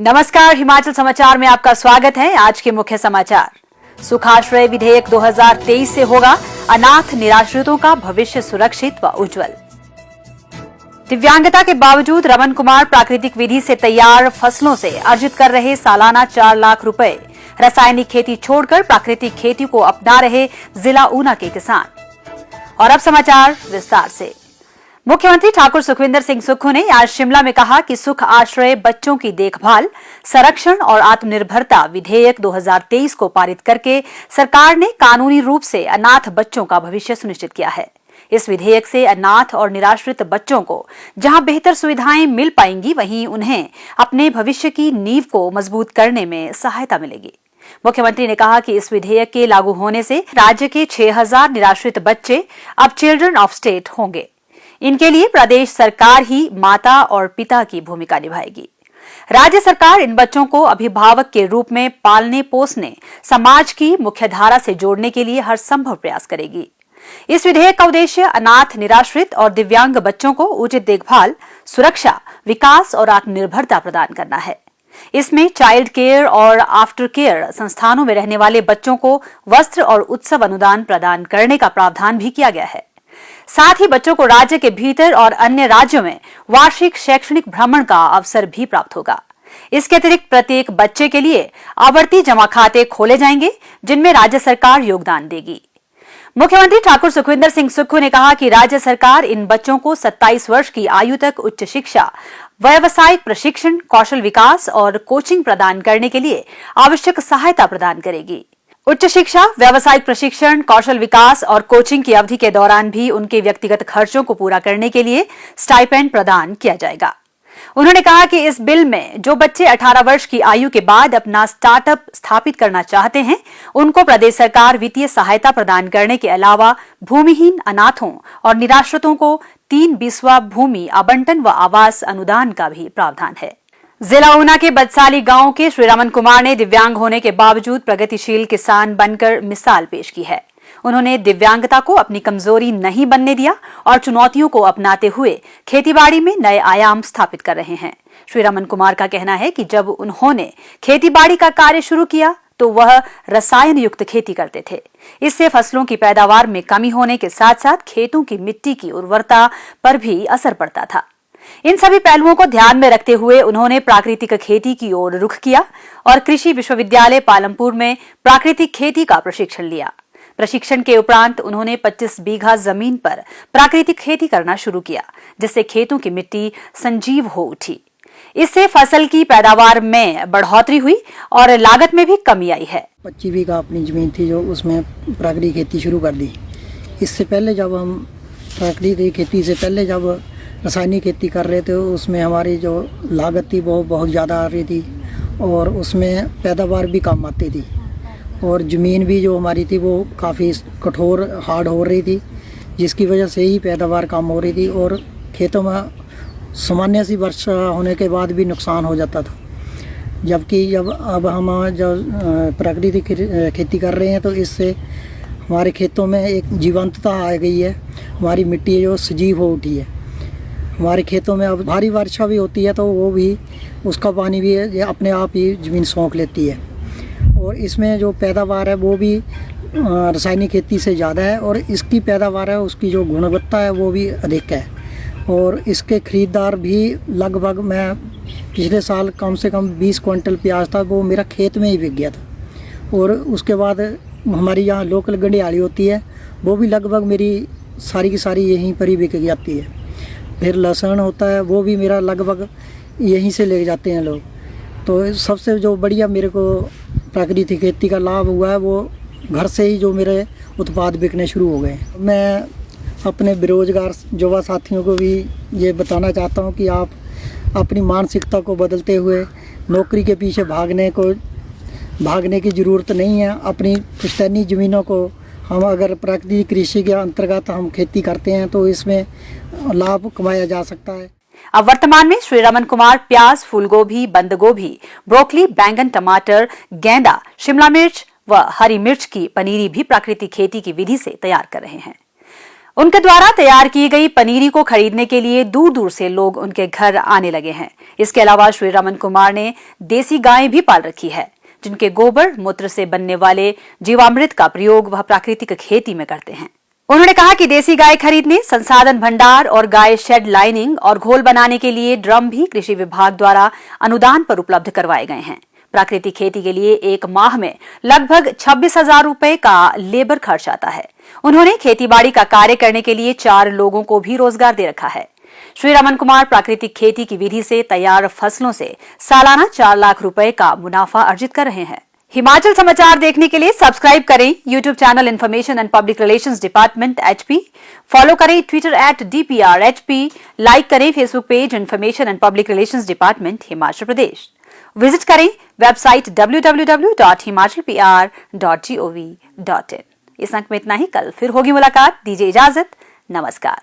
नमस्कार, हिमाचल समाचार में आपका स्वागत है। आज के मुख्य समाचार। सुखाश्रय विधेयक 2023 से होगा अनाथ निराश्रितों का भविष्य सुरक्षित व उज्जवल। दिव्यांगता के बावजूद रमन कुमार प्राकृतिक विधि से तैयार फसलों से अर्जित कर रहे सालाना 4 लाख रुपए। रासायनिक खेती छोड़कर प्राकृतिक खेती को अपना रहे जिला ऊना के किसान। और अब समाचार विस्तार से। मुख्यमंत्री ठाकुर सुखविंदर सिंह सुक्खू ने आज शिमला में कहा कि सुख आश्रय बच्चों की देखभाल, संरक्षण और आत्मनिर्भरता विधेयक 2023 को पारित करके सरकार ने कानूनी रूप से अनाथ बच्चों का भविष्य सुनिश्चित किया है। इस विधेयक से अनाथ और निराश्रित बच्चों को जहां बेहतर सुविधाएं मिल पाएंगी, वहीं उन्हें अपने भविष्य की नींव को मजबूत करने में सहायता मिलेगी। मुख्यमंत्री ने कहा कि इस विधेयक के लागू होने से राज्य के 6000 निराश्रित बच्चे अब चिल्ड्रन ऑफ स्टेट होंगे। इनके लिए प्रदेश सरकार ही माता और पिता की भूमिका निभाएगी। राज्य सरकार इन बच्चों को अभिभावक के रूप में पालने पोसने, समाज की मुख्यधारा से जोड़ने के लिए हर संभव प्रयास करेगी। इस विधेयक का उद्देश्य अनाथ, निराश्रित और दिव्यांग बच्चों को उचित देखभाल, सुरक्षा, विकास और आत्मनिर्भरता प्रदान करना है। इसमें चाइल्ड केयर और आफ्टर केयर संस्थानों में रहने वाले बच्चों को वस्त्र और उत्सव अनुदान प्रदान करने का प्रावधान भी किया गया है। साथ ही बच्चों को राज्य के भीतर और अन्य राज्यों में वार्षिक शैक्षणिक भ्रमण का अवसर भी प्राप्त होगा। इसके अतिरिक्त प्रत्येक बच्चे के लिए आवर्ती जमा खाते खोले जाएंगे, जिनमें राज्य सरकार योगदान देगी। मुख्यमंत्री ठाकुर सुखविंदर सिंह सुक्खू ने कहा कि राज्य सरकार इन बच्चों को 27 वर्ष की आयु तक उच्च शिक्षा, व्यावसायिक प्रशिक्षण, कौशल विकास और कोचिंग प्रदान करने के लिए आवश्यक सहायता प्रदान करेगी। उच्च शिक्षा, व्यावसायिक प्रशिक्षण, कौशल विकास और कोचिंग की अवधि के दौरान भी उनके व्यक्तिगत खर्चों को पूरा करने के लिए स्टाइपेंड प्रदान किया जाएगा। उन्होंने कहा कि इस बिल में जो बच्चे 18 वर्ष की आयु के बाद अपना स्टार्टअप स्थापित करना चाहते हैं, उनको प्रदेश सरकार वित्तीय सहायता प्रदान करने के अलावा भूमिहीन अनाथों और निराश्रितों को 3/20 भूमि आवंटन व आवास अनुदान का भी प्रावधान है। जिला ऊना के बदसाली गांव के श्री रमन कुमार ने दिव्यांग होने के बावजूद प्रगतिशील किसान बनकर मिसाल पेश की है। उन्होंने दिव्यांगता को अपनी कमजोरी नहीं बनने दिया और चुनौतियों को अपनाते हुए खेतीबाड़ी में नए आयाम स्थापित कर रहे हैं। श्री रमन कुमार का कहना है कि जब उन्होंने खेतीबाड़ी का कार्य शुरू किया तो वह रसायन युक्त खेती करते थे। इससे फसलों की पैदावार में कमी होने के साथ साथ खेतों की मिट्टी की उर्वरता पर भी असर पड़ता था। इन सभी पहलुओं को ध्यान में रखते हुए उन्होंने प्राकृतिक खेती की ओर रुख किया और कृषि विश्वविद्यालय पालमपुर में प्राकृतिक खेती का प्रशिक्षण लिया। प्रशिक्षण के उपरांत उन्होंने 25 बीघा जमीन पर प्राकृतिक खेती करना शुरू किया, जिससे खेतों की मिट्टी संजीव हो उठी। इससे फसल की पैदावार में बढ़ोतरी हुई और लागत में भी कमी आई है। 25 बीघा अपनी जमीन थी, जो उसमें प्राकृतिक खेती शुरू कर दी। इससे पहले जब हम प्राकृतिक खेती से पहले जब रासायनिक खेती कर रहे थे, उसमें हमारी जो लागत थी वो बहुत ज़्यादा आ रही थी और उसमें पैदावार भी कम आती थी और ज़मीन भी जो हमारी थी वो काफ़ी कठोर हार्ड हो रही थी, जिसकी वजह से ही पैदावार कम हो रही थी और खेतों में सामान्य सी वर्षा होने के बाद भी नुकसान हो जाता था। जबकि अब हम जब प्राकृतिक खेती कर रहे हैं तो इससे हमारे खेतों में एक जीवंतता आ गई है। हमारी मिट्टी जो सजीव हो उठी है। हमारे खेतों में अब भारी वर्षा भी होती है तो वो भी उसका पानी भी अपने आप ही ज़मीन सोख लेती है और इसमें जो पैदावार है वो भी रासायनिक खेती से ज़्यादा है और इसकी पैदावार है, उसकी जो गुणवत्ता है वो भी अधिक है और इसके ख़रीदार भी लगभग, मैं पिछले साल कम से कम 20 क्विंटल प्याज था वो मेरा खेत में ही बिक गया था और उसके बाद हमारी यहाँ लोकल गंडियाली होती है वो भी लगभग मेरी सारी की सारी यहीं पर ही बिक जाती है। फिर लहसुन होता है वो भी मेरा लगभग यहीं से ले जाते हैं लोग। तो सबसे जो बढ़िया मेरे को प्राकृतिक खेती का लाभ हुआ है वो घर से ही जो मेरे उत्पाद बिकने शुरू हो गए। मैं अपने बेरोजगार युवा साथियों को भी ये बताना चाहता हूँ कि आप अपनी मानसिकता को बदलते हुए नौकरी के पीछे भागने की ज़रूरत नहीं है। अपनी पुश्तैनी ज़मीनों को हम अगर प्राकृतिक कृषि के अंतर्गत हम खेती करते हैं तो इसमें लाभ कमाया जा सकता है। अब वर्तमान में श्री रमन कुमार प्याज, फूलगोभी, बंद गोभी, ब्रोकली, बैंगन, टमाटर, गेंदा, शिमला मिर्च व हरी मिर्च की पनीरी भी प्राकृतिक खेती की विधि से तैयार कर रहे हैं। उनके द्वारा तैयार की गई पनीरी को खरीदने के लिए दूर दूर से लोग उनके घर आने लगे हैं। इसके अलावा श्री रमन कुमार ने देसी गायें भी पाल रखी है, जिनके गोबर मूत्र से बनने वाले जीवामृत का प्रयोग वह प्राकृतिक खेती में करते हैं। उन्होंने कहा कि देसी गाय खरीदने, संसाधन भंडार और गाय शेड लाइनिंग और घोल बनाने के लिए ड्रम भी कृषि विभाग द्वारा अनुदान पर उपलब्ध करवाए गए हैं। प्राकृतिक खेती के लिए एक माह में लगभग 26,000 रुपए का लेबर खर्च आता है। उन्होंने खेतीबाड़ी का कार्य करने के लिए 4 लोगों को भी रोजगार दे रखा है। श्री रमन कुमार प्राकृतिक खेती की विधि से तैयार फसलों से सालाना 4 लाख रुपए का मुनाफा अर्जित कर रहे हैं। हिमाचल समाचार देखने के लिए सब्सक्राइब करें YouTube channel information and public relations department HP, follow करें ट्विटर @DPRHP, लाइक करें Facebook page information and public relations department Himachal Pradesh, visit करें वेबसाइट www.himachalpr.gov.in। इस अंक में इतना ही। कल फिर होगी मुलाकात। दीजिए इजाजत। नमस्कार।